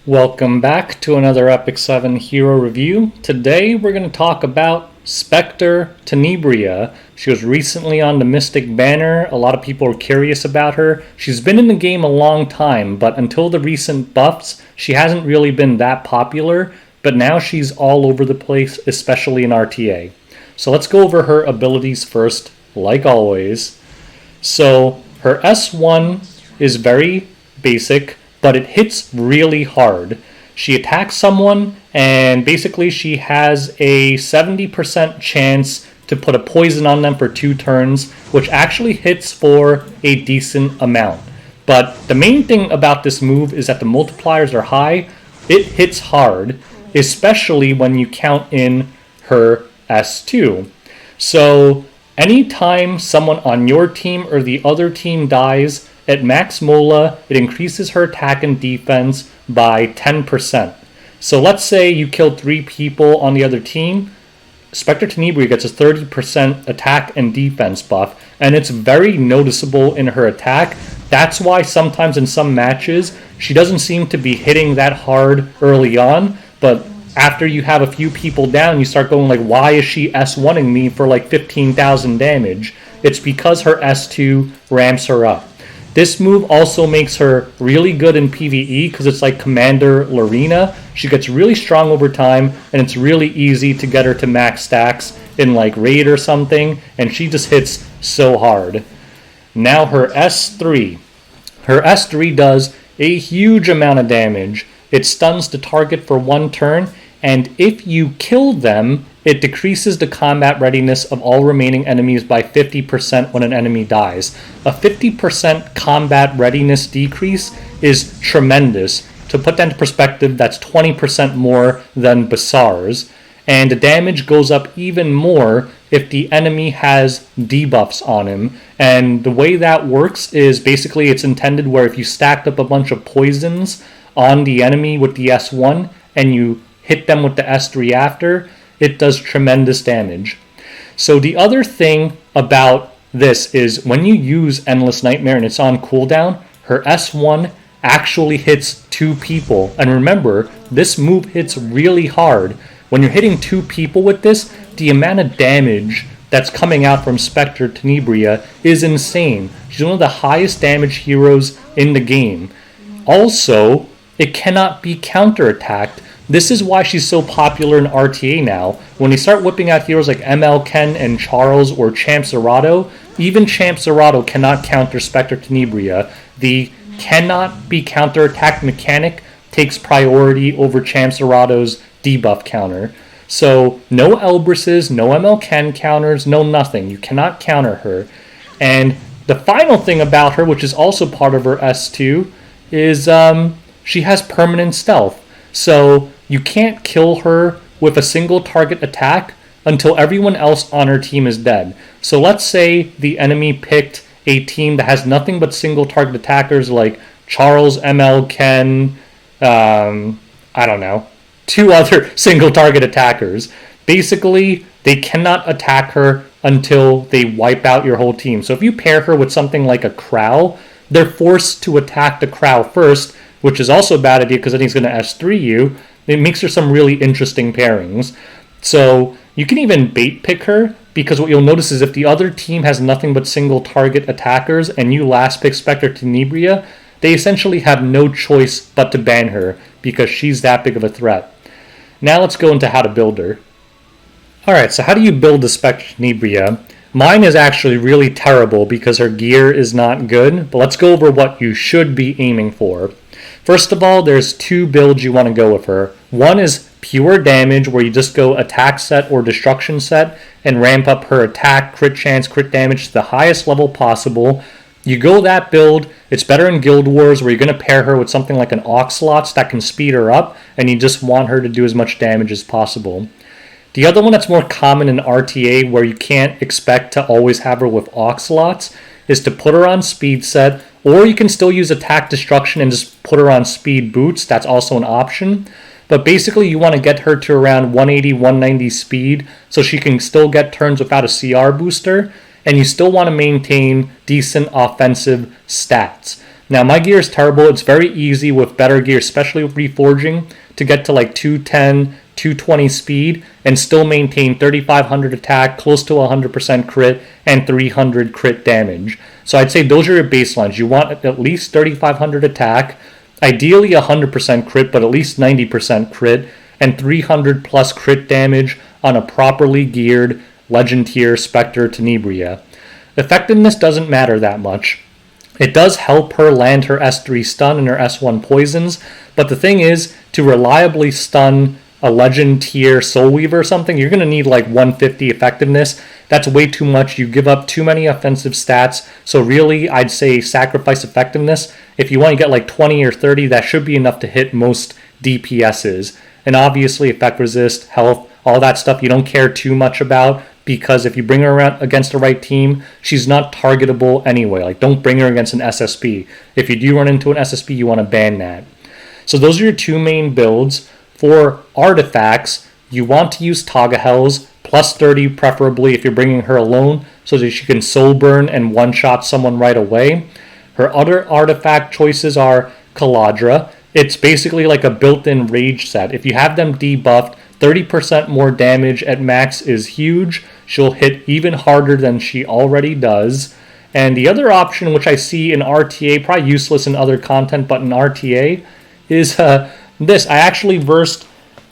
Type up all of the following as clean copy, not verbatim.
Welcome back to another Epic 7 hero review. Today we're going to talk about Specter Tenebria. She was recently on the Mystic banner. A lot of people are curious about her. She's been in the game a long time, but until the recent buffs, she hasn't really been that popular, but now she's all over the place, especially in RTA. So let's go over her abilities first, like always. So her S1 is very basic, but it hits really hard. She attacks someone, and basically she has a 70% chance to put a poison on them for 2 turns, which actually hits for a decent amount. But the main thing about this move is that the multipliers are high. It hits hard, especially when you count in her S2. So anytime someone on your team or the other team dies, at max mola, it increases her attack and defense by 10%. So let's say you killed 3 people on the other team. Specter Tenebria gets a 30% attack and defense buff, and it's very noticeable in her attack. That's why sometimes in some matches, she doesn't seem to be hitting that hard early on, but after you have a few people down, you start going like, why is she S1ing me for like 15,000 damage? It's because her S2 ramps her up. This move also makes her really good in PvE because it's like Commander Lorena. She gets really strong over time, and it's really easy to get her to max stacks in like Raid or something, and she just hits so hard. Now her S3. Her S3 does a huge amount of damage. It stuns the target for 1 turn, and if you kill them, it decreases the combat readiness of all remaining enemies by 50% when an enemy dies. A 50% combat readiness decrease is tremendous. To put that into perspective, that's 20% more than Bassar's. And the damage goes up even more if the enemy has debuffs on him. And the way that works is basically it's intended where if you stacked up a bunch of poisons on the enemy with the S1 and you hit them with the S3 after, it does tremendous damage. So the other thing about this is when you use Endless Nightmare and it's on cooldown, her S1 actually hits 2 people. And remember, this move hits really hard. When you're hitting 2 people with this, the amount of damage that's coming out from Specter Tenebria is insane. She's one of the highest damage heroes in the game. Also, it cannot be counterattacked. This is why she's so popular in RTA now. When they start whipping out heroes like ML Ken and Charles or Champ Zerato, even Champ Zerato cannot counter Specter Tenebria. The cannot be counterattacked mechanic takes priority over Champ Zerato's debuff counter. So no Elbrises, no ML Ken counters, no nothing. You cannot counter her. And the final thing about her, which is also part of her S2, is she has permanent stealth. So you can't kill her with a single target attack until everyone else on her team is dead. So let's say the enemy picked a team that has nothing but single target attackers like Charles, ML, Ken, I don't know, 2 other single target attackers. Basically, they cannot attack her until they wipe out your whole team. So if you pair her with something like a Crow, they're forced to attack the Crow first, which is also a bad idea because then he's going to S3 you. It makes her some really interesting pairings. So you can even bait pick her, because what you'll notice is if the other team has nothing but single target attackers and you last pick Specter Tenebria, they essentially have no choice but to ban her because she's that big of a threat. Now let's go into how to build her. Alright, so how do you build the Specter Tenebria? Mine is actually really terrible because her gear is not good, but let's go over what you should be aiming for. First of all, there's 2 builds you want to go with her. One is pure damage, where you just go attack set or destruction set and ramp up her attack, crit chance, crit damage to the highest level possible. You go that build. It's better in Guild Wars, where you're going to pair her with something like an Oxalots that can speed her up, and you just want her to do as much damage as possible. The other one that's more common in RTA, where you can't expect to always have her with Oxalots, is to put her on speed set, or you can still use attack destruction and just put her on speed boots. That's also an option. But basically you want to get her to around 180, 190 speed so she can still get turns without a CR booster, and you still want to maintain decent offensive stats. Now my gear is terrible. It's very easy with better gear, especially with reforging, to get to like 210, 220 speed and still maintain 3500 attack, close to 100% crit, and 300 crit damage. So I'd say those are your baselines. You want at least 3500 attack, ideally 100% crit, but at least 90% crit, and 300 plus crit damage on a properly geared Legend tier Specter Tenebria. Effectiveness doesn't matter that much. It does help her land her S3 stun and her S1 poisons, but the thing is, to reliably stun a Legend tier Soul Weaver or something, you're going to need like 150 effectiveness. That's way too much. You give up too many offensive stats, so really I'd say sacrifice effectiveness. If you want to get like 20 or 30, that should be enough to hit most DPSs. And obviously effect resist, health, all that stuff you don't care too much about, because if you bring her around against the right team, she's not targetable anyway. Like, don't bring her against an SSP. If you do run into an SSP, you want to ban that. So those are your two main builds. For artifacts, you want to use Tagahel's, plus 30 preferably if you're bringing her alone, so that she can soul burn and one-shot someone right away. Her other artifact choices are Caladra. It's basically like a built-in rage set. If you have them debuffed, 30% more damage at max is huge. She'll hit even harder than she already does. And the other option, which I see in RTA, probably useless in other content, but in RTA, is this. I actually versed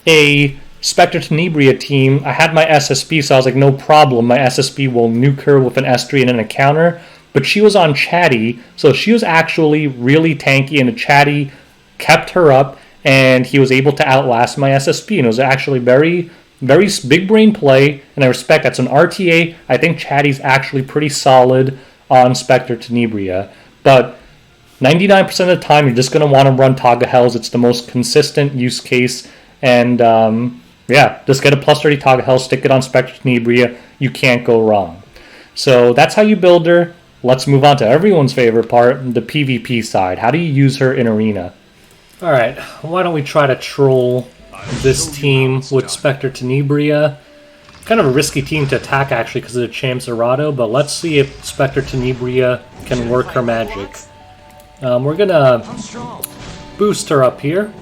a Specter Tenebria team. I had my SSP, so I was like, no problem. My SSP will nuke her with an S3 and then a counter. But she was on Chatty, so she was actually really tanky, and the Chatty kept her up, and he was able to outlast my SSP, and it was actually very, very big brain play, and I respect that's an RTA. I think Chatty's actually pretty solid on Specter Tenebria, but 99% of the time you're just going to want to run Tagahel's. It's the most consistent use case, and yeah, just get a plus 30 Tagahel, stick it on Specter Tenebria, you can't go wrong. So that's how you build her. Let's move on to everyone's favorite part, the PvP side. How do you use her in Arena? Alright, why don't we try to troll this team with Specter Tenebria. Kind of a risky team to attack actually because of the Champ Zerato, but let's see if Specter Tenebria can work her magic. We're gonna boost her up here,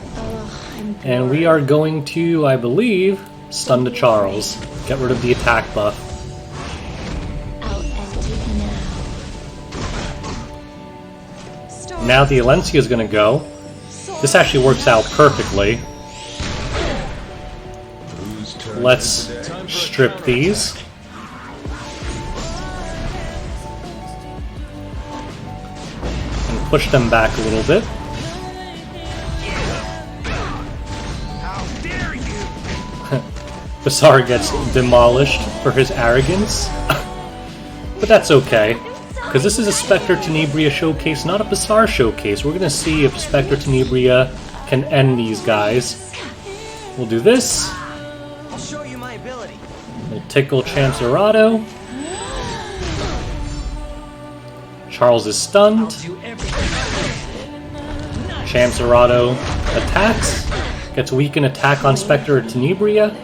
and we are going to, I believe, stun the Charles. Get rid of the attack buff. Now the Alencia is gonna go. This actually works out perfectly. Let's strip these. And push them back a little bit. Bazaar gets demolished for his arrogance. But that's okay. Because this is a Specter Tenebria showcase, not a Bazaar showcase. We're going to see if Specter Tenebria can end these guys. We'll do this. I'll show you my ability. We'll tickle Champ Zerato. Charles is stunned. Champ Zerato attacks. Gets weakened attack on Specter Tenebria.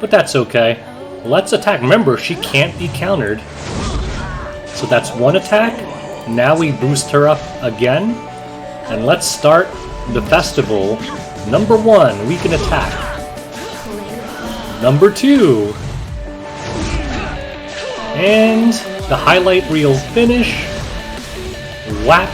But that's okay. Let's attack. Remember, she can't be countered. So that's one attack. Now we boost her up again. And let's start the festival. Number 1, weaken attack. Number 2. And the highlight reel finish. Whap.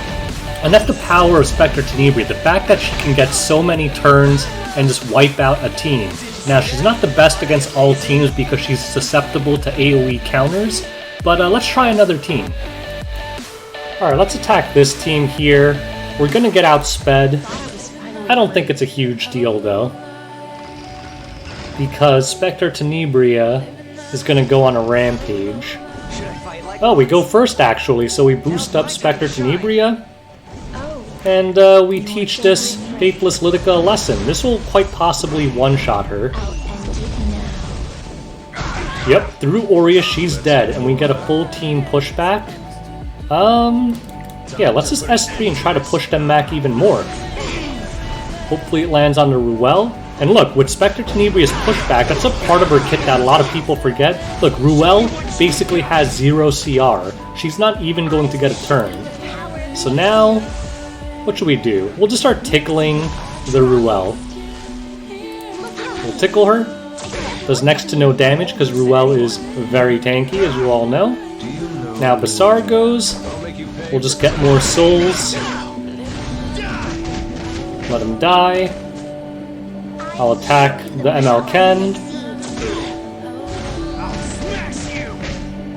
And that's the power of Specter Tenebria. The fact that she can get so many turns and just wipe out a team. Now, she's not the best against all teams because she's susceptible to AoE counters. But let's try another team. Alright, let's attack this team here. We're going to get outsped. I don't think it's a huge deal, though. Because Specter Tenebria is going to go on a rampage. Oh, we go first, actually. So we boost up Specter Tenebria. And we teach this Faithless Lidica a lesson. This will quite possibly one-shot her. Yep, through Aurea, she's dead, and we get a full team pushback. Yeah, let's just S3 and try to push them back even more. Hopefully it lands on the Ruel. And look, with Specter Tenebria's pushback, that's a part of her kit that a lot of people forget. Look, Ruel basically has 0 CR. She's not even going to get a turn. So now, what should we do? We'll just start tickling the Ruel. We'll tickle her. Does next to no damage because Ruel is very tanky, as you all know. Now Basar goes. We'll just get more souls. Let him die. I'll attack the ML Ken.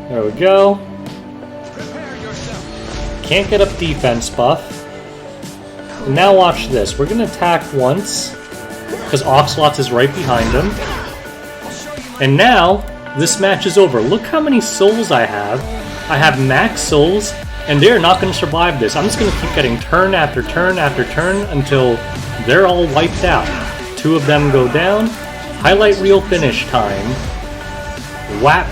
There we go. Can't get up defense buff. And now watch this. We're going to attack once, because Oxlots is right behind him. And now, this match is over. Look how many souls I have. I have max souls, and they're not going to survive this. I'm just going to keep getting turn after turn after turn until they're all wiped out. 2 of them go down. Highlight reel finish time. Whap.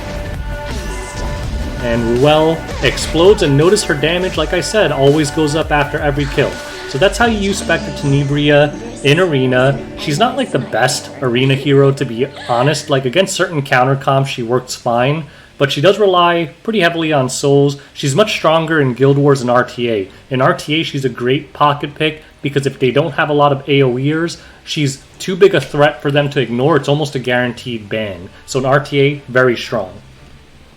And Ruel explodes, and notice her damage, like I said, always goes up after every kill. So that's how you use Specter Tenebria in Arena. She's not like the best Arena hero, to be honest. Like against certain counter comps, she works fine, but she does rely pretty heavily on souls. She's much stronger in Guild Wars and RTA. In RTA, she's a great pocket pick because if they don't have a lot of AoEers, she's too big a threat for them to ignore. It's almost a guaranteed ban. So in RTA, very strong.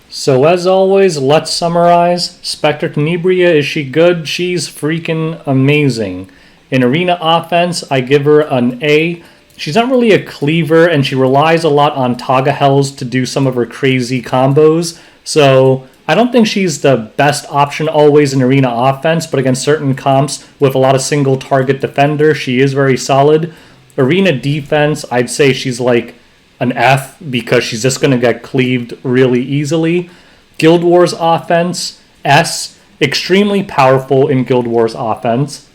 So as always, let's summarize. Specter Tenebria, is she good? She's freaking amazing. In Arena offense, I give her an A. She's not really a cleaver, and she relies a lot on Tagahells to do some of her crazy combos. So I don't think she's the best option always in Arena offense, but against certain comps with a lot of single target defender, she is very solid. Arena defense, I'd say she's like an F because she's just going to get cleaved really easily. Guild Wars offense, S. Extremely powerful in Guild Wars offense.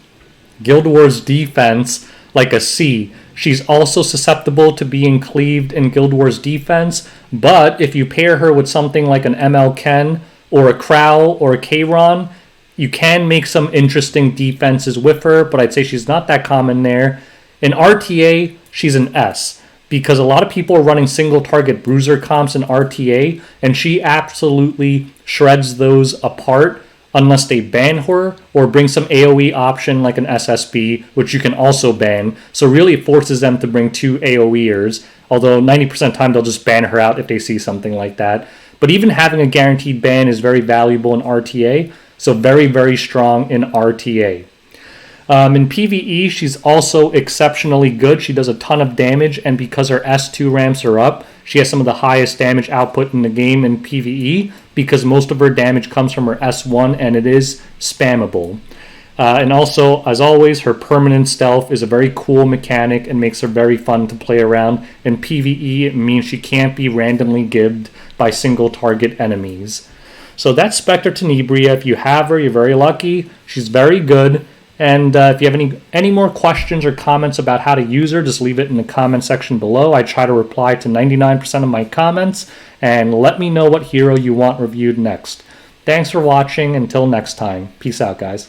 Guild Wars defense, like a C. She's also susceptible to being cleaved in Guild Wars defense, but if you pair her with something like an ML Ken or a Crow or a Kayron, you can make some interesting defenses with her, but I'd say she's not that common there. In RTA, she's an S, because a lot of people are running single target bruiser comps in RTA, and she absolutely shreds those apart unless they ban her or bring some AoE option like an SSB, which you can also ban. So really it forces them to bring 2 AoEers, although 90% of the time they'll just ban her out if they see something like that. But even having a guaranteed ban is very valuable in RTA, so very, very strong in RTA. In PvE, she's also exceptionally good. She does a ton of damage, and because her S2 ramps are up, she has some of the highest damage output in the game in PvE because most of her damage comes from her S1, and it is spammable. And also, as always, her permanent stealth is a very cool mechanic and makes her very fun to play around. In PvE, it means she can't be randomly gibbed by single target enemies. So that's Specter Tenebria. If you have her, you're very lucky. She's very good. And if you have any more questions or comments about how to use her, just leave it in the comment section below. I try to reply to 99% of my comments, and let me know what hero you want reviewed next. Thanks for watching. Until next time. Peace out, guys.